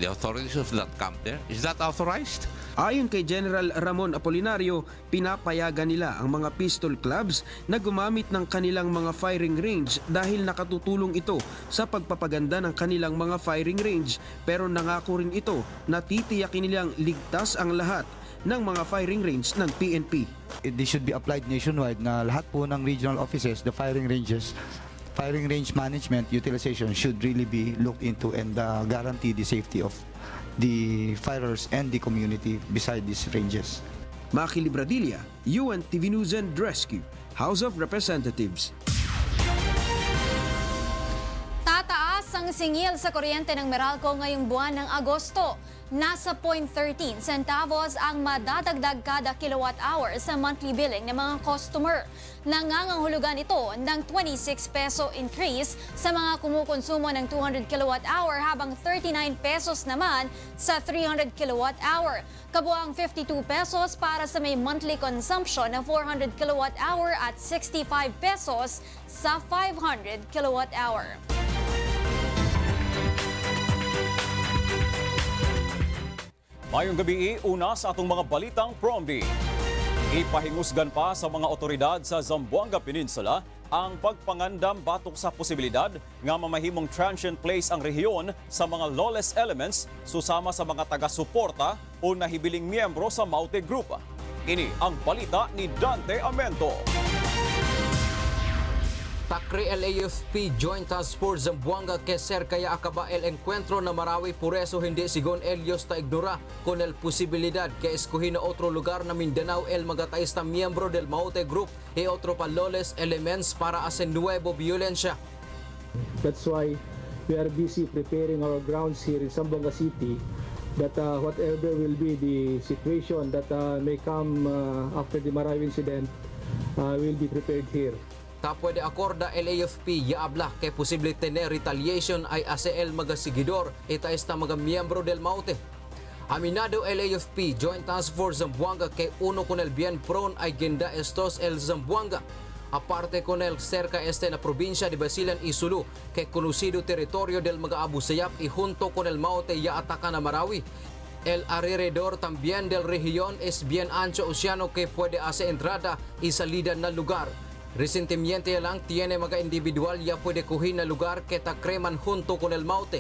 authorities of that camp there? Is that authorized? Ayon kay General Ramon Apolinario, pinapayagan nila ang mga pistol clubs na gumamit ng kanilang mga firing range dahil nakatutulong ito sa pagpapaganda ng kanilang mga firing range. Pero nangako rin ito na titiyakin nilang ligtas ang lahat ng mga firing range ng PNP. This should be applied nationwide na lahat po ng regional offices, the firing ranges, firing range management utilization should really be looked into and guarantee the safety of the firers and the community beside these ranges. Maki Libradilla, UNTV News and Rescue, House of Representatives. Tataas ang singil sa kuryente ng Meralco ngayong buwan ng Agosto. Nasa 0.13 centavos ang madadagdag kada kilowatt-hour sa monthly billing ng mga customer. Nangangahulugan ito ng 26 peso increase sa mga kumukonsumo ng 200 kilowatt-hour habang 39 pesos naman sa 300 kilowatt-hour. Kabuang 52 pesos para sa may monthly consumption na 400 kilowatt-hour at 65 pesos sa 500 kilowatt-hour. Mayong gabi, una sa atong mga balitang Promdi. Ipahingusgan pa sa mga otoridad sa Zamboanga Peninsula ang pagpangandam batok sa posibilidad nga mamahimong transient place ang rehiyon sa mga lawless elements susama sa mga taga-suporta o nahibiling miyembro sa Maute Group. Ini ang balita ni Dante Amento. Takri LAFP Joint Task Force Zamboanga keser kaya akaba el encuentro na Marawi por eso hindi sigon Elios ta ignora con el posibilidad que escohin na otro lugar na Mindanao el magatais na miyembro del Maute Group e otro pa lawless elements para hacer nuevo violencia. That's why we are busy preparing our grounds here in Zamboanga City that whatever will be the situation that may come after the Marawi incident will be prepared here. Ta pwede akorda LAFP yaabla kay posible tener retaliation ay ASEAN magasigidor itais ta mga miyembro del Maute. Aminado LAFP Joint Task Force Zamboanga kay uno con el bien pron ay genda estos el Zamboanga. Aparte con el cerca este na probinsya de Basilan y Sulu kay conocido territorio del mga Abu Sayyaf y junto con el Maute ya atacan a Marawi. El alrededor también del región es bien ancho oceano que puede hacer entrada y salida na lugar. Resentimiento lang tiene mga individual ya puede kuhin na lugar que takreman junto con el Maute.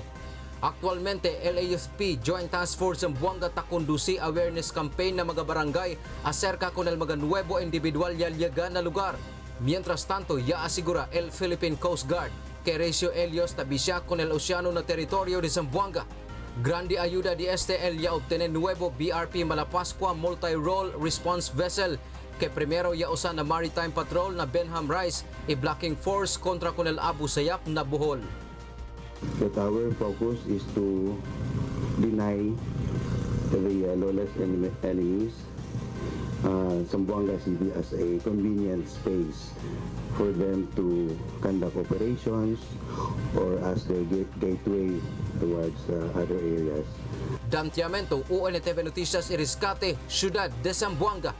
Actualmente, LAFP Joint Task Force Zamboanga ta conduci awareness campaign na mga barangay acerca con el mga nuevo individual ya liagan na lugar. Mientras tanto, ya asigura el Philippine Coast Guard que Recio Elios tabisya con el oceano na territorio de Zamboanga. Grande ayuda de STL ya obtener nuevo BRP Malapascua Multi-Role Response Vessel que primero ya usa na Maritime Patrol na Benham Rice e blocking force kontra con el Abu Sayyaf na Bohol. But our focus is to deny the lawless enemies Zamboanga City as a convenient space for them to conduct operations or as their gateway towards other areas. Dantiamento, UNTV Noticias Iriscate, Ciudad de Zamboanga.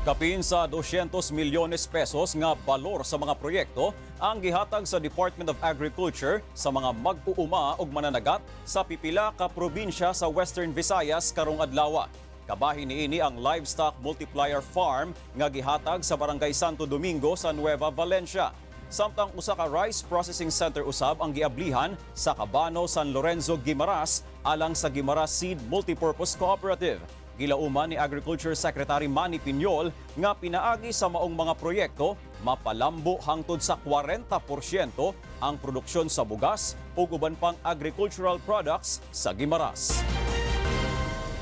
Kapin sa 200 milyones pesos nga balor sa mga proyekto ang gihatag sa Department of Agriculture sa mga mag-uuma og mananagat sa pipila ka probinsya sa Western Visayas karong adlaw. Kabahin niini ang Livestock Multiplier Farm nga gihatag sa Barangay Santo Domingo sa Nueva Valencia. Samtang usa ka rice processing center usab ang giablihan sa Cabano, San Lorenzo, Guimaras alang sa Guimaras Seed Multipurpose Cooperative. Gilauman ni Agriculture Secretary Manny Piñol nga pinaagi sa maong mga proyekto mapalambo hangtod sa 40% ang produksyon sa bugas ug uban pang agricultural products sa Guimaras.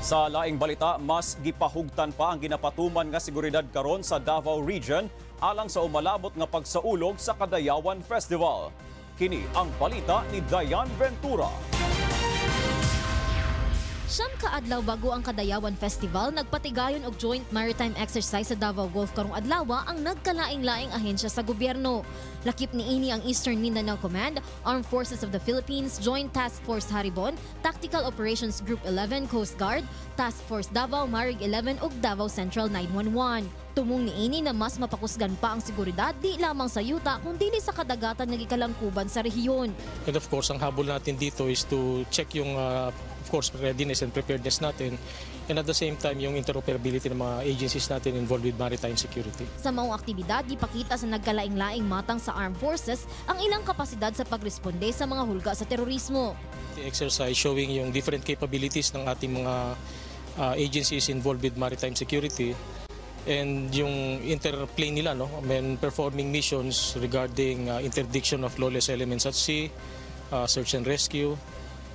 Sa laing balita, mas gipahugtan pa ang ginapatuman nga seguridad karon sa Davao Region alang sa umalabot nga pagsaulog sa Kadayawan Festival. Kini ang balita ni Dayan Ventura. Siyam kaadlaw bago ang Kadayawan Festival, nagpatigayon og joint maritime exercise sa Davao Gulf karong adlaw ang nagkalaing-laing ahensya sa gobyerno. Lakip niini ang Eastern Mindanao Command, Armed Forces of the Philippines, Joint Task Force Haribon, Tactical Operations Group 11 Coast Guard, Task Force Davao Marig 11 ug Davao Central 911. Tumong niini na mas mapakusgan pa ang seguridad di lamang sa yuta kundi sa kadagatan nga gikalangkuban sa rehiyon. And of course, ang habol natin dito is to check yung of course, readiness and preparedness natin, and at the same time, yung interoperability ng mga agencies natin involved with maritime security. Sa maong aktibidad, ipakita sa nagkalaing-laing matang sa armed forces ang ilang kapasidad sa pagresponde sa mga hulga sa terorismo. The exercise showing yung different capabilities ng ating mga agencies involved with maritime security and yung interplay nila, no, when performing missions regarding interdiction of lawless elements at sea, search and rescue,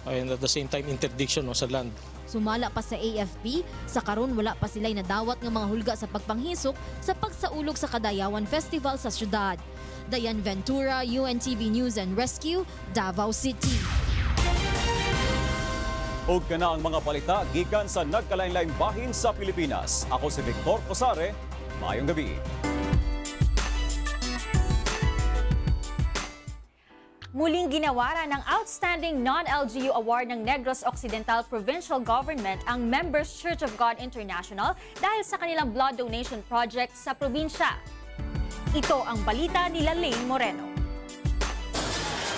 and at the same time interdiction sa land. Sumala pa sa AFP, sa karon wala pa sila'y nadawat ng mga hulga sa pagpanghisok sa pagsaulog sa Kadayawan Festival sa syudad. Dayan Ventura, UNTV News and Rescue, Davao City. Og kana ang mga balita gikan sa nagkalain-laing bahin sa Pilipinas. Ako si Victor Cosare. Maayong gabi. Muling ginawara ng Outstanding Non-LGU Award ng Negros Occidental Provincial Government ang Members Church of God International dahil sa kanilang blood donation project sa probinsya. Ito ang balita ni Lane Moreno.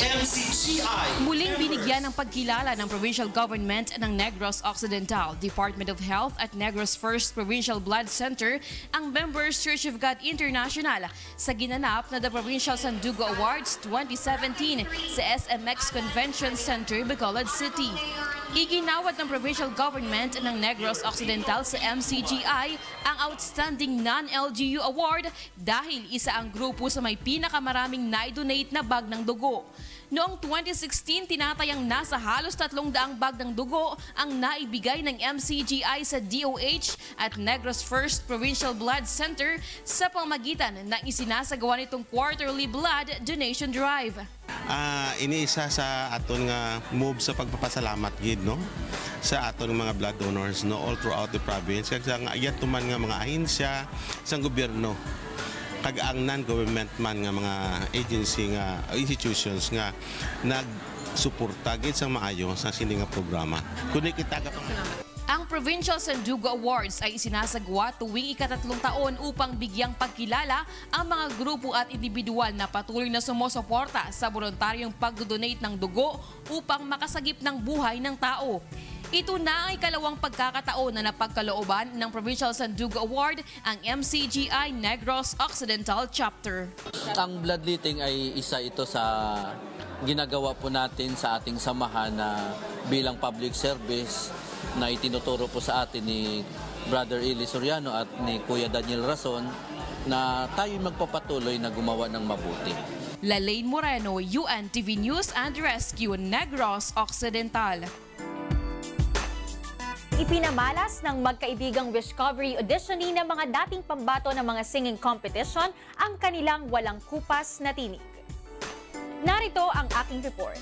MCGI. Muling binigyan ng pagkilala ng provincial government ng Negros Occidental, Department of Health at Negros First Provincial Blood Center ang Members Church of God International sa ginanap na The Provincial Sandugo Awards 2017 sa SMX Convention Center, Bacolod City. Iginawad ng provincial government ng Negros Occidental sa MCGI ang Outstanding Non-LGU Award dahil isa ang grupo sa may pinakamaraming na-donate na bag ng dugo. Noong 2016, tinatayang nasa halos 300 bag ng dugo ang naibigay ng MCGI sa DOH at Negros First Provincial Blood Center sa pamagitan ng isinasagawa nitong quarterly blood donation drive. Iniisa sa aton nga move sa pagpapasalamat gid no sa aton mga blood donors no all throughout the province kag sa ayat tuman nga mga ahensya sa gobyerno kag ang non-government man nga mga agency nga institutions nga nagsuporta gid sa maayo sa sini nga programa kundi kita ka Ang Provincial Sandugo Awards ay isinasagawa tuwing ika-3 taon upang bigyang pagkilala ang mga grupo at individual na patuloy na sumusuporta sa voluntaryong pag-donate ng dugo upang makasagip ng buhay ng tao. Ito na ang ikalawang pagkakataon na napagkalooban ng Provincial Sandugo Award ang MCGI Negros Occidental Chapter. Ang bloodletting ay isa ito sa ginagawa po natin sa ating samahan na bilang public service na itinuturo po sa atin ni Brother Eli Soriano at ni Kuya Daniel Rason na tayo'y magpapatuloy na gumawa ng mabuti. Lane Moreno, UNTV News and Rescue, Negros Occidental. Ipinamalas ng magkaibigang Discovery auditionee ng mga dating pambato ng mga singing competition ang kanilang walang kupas na tinig. Narito ang aking report.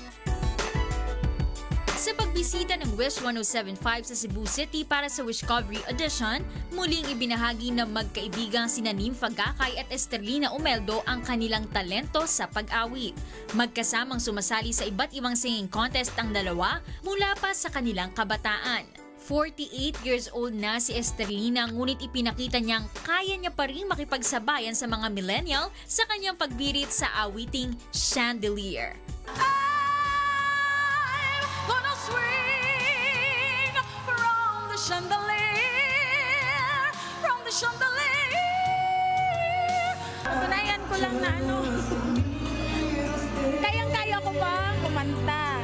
Sa pagbisita ng Wish 1075 sa Cebu City para sa Discovery Audition, muling ibinahagi ng magkaibigang sina Nympha Gakay at Esterlina Umeldo ang kanilang talento sa pag-awit. Magkasamang sumasali sa iba't ibang singing contest ang dalawa mula pa sa kanilang kabataan. 48 years old na si Esterlina ngunit ipinakita niyang kaya niya pa rin makipagsabayan sa mga millennial sa kanyang pagbirit sa awiting Chandelier. Gonna swing from the chandelier, from the chandelier. Sunayan ko lang na kayang-kaya ko pa kumanta,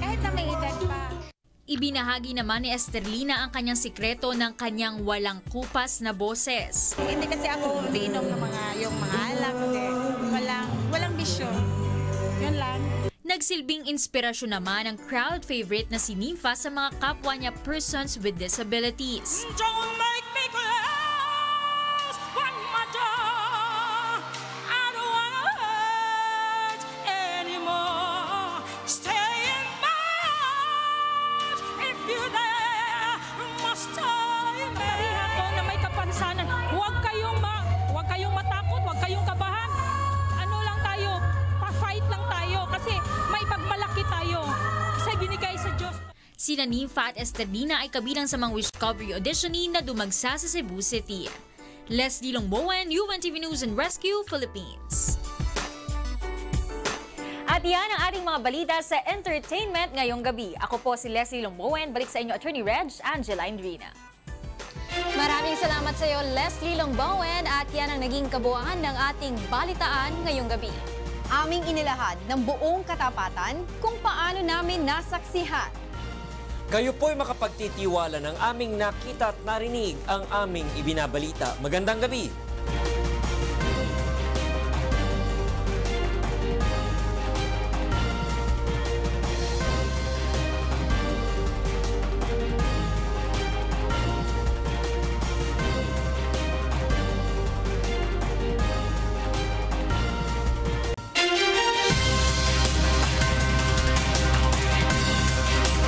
kahit na may edad pa. Ibinahagi naman ni Esterlina ang kanyang sikreto ng kanyang walang kupas na boses. Hindi kasi ako umiinom ng yung mga alak, walang bisyo. Yun lang. Nagsilbing inspirasyon naman ang crowd favorite na si Nympha sa mga kapwa niya persons with disabilities. Don't make me close one more door. I don't wanna hurt anymore. Stay in my arms if you're there. Must stay in me. Ako na may kapansanan, huwag kayong matakot, huwag kayong kabahan. Ano lang tayo, pa-fight lang tayo kasi may pagmalaki tayo sa ibinigay sa Diyos. Sina Nympha at Esterlina ay kabilang sa mga Wish Covery auditionee na dumagsa sa Cebu City. Leslie Longbowen, UNTV News and Rescue, Philippines. At yan ang ating mga balita sa entertainment ngayong gabi. Ako po si Leslie Longbowen. Balik sa inyo, Attorney Reg, Angela Indrina. Maraming salamat sa iyo, Leslie Longbowen, at yan ang naging kabuuan ng ating balitaan ngayong gabi. Aming inilahad ng buong katapatan kung paano namin nasaksihan. Kayo po'y makapagtitiwala ng aming nakita at narinig ang aming ibinabalita. Magandang gabi!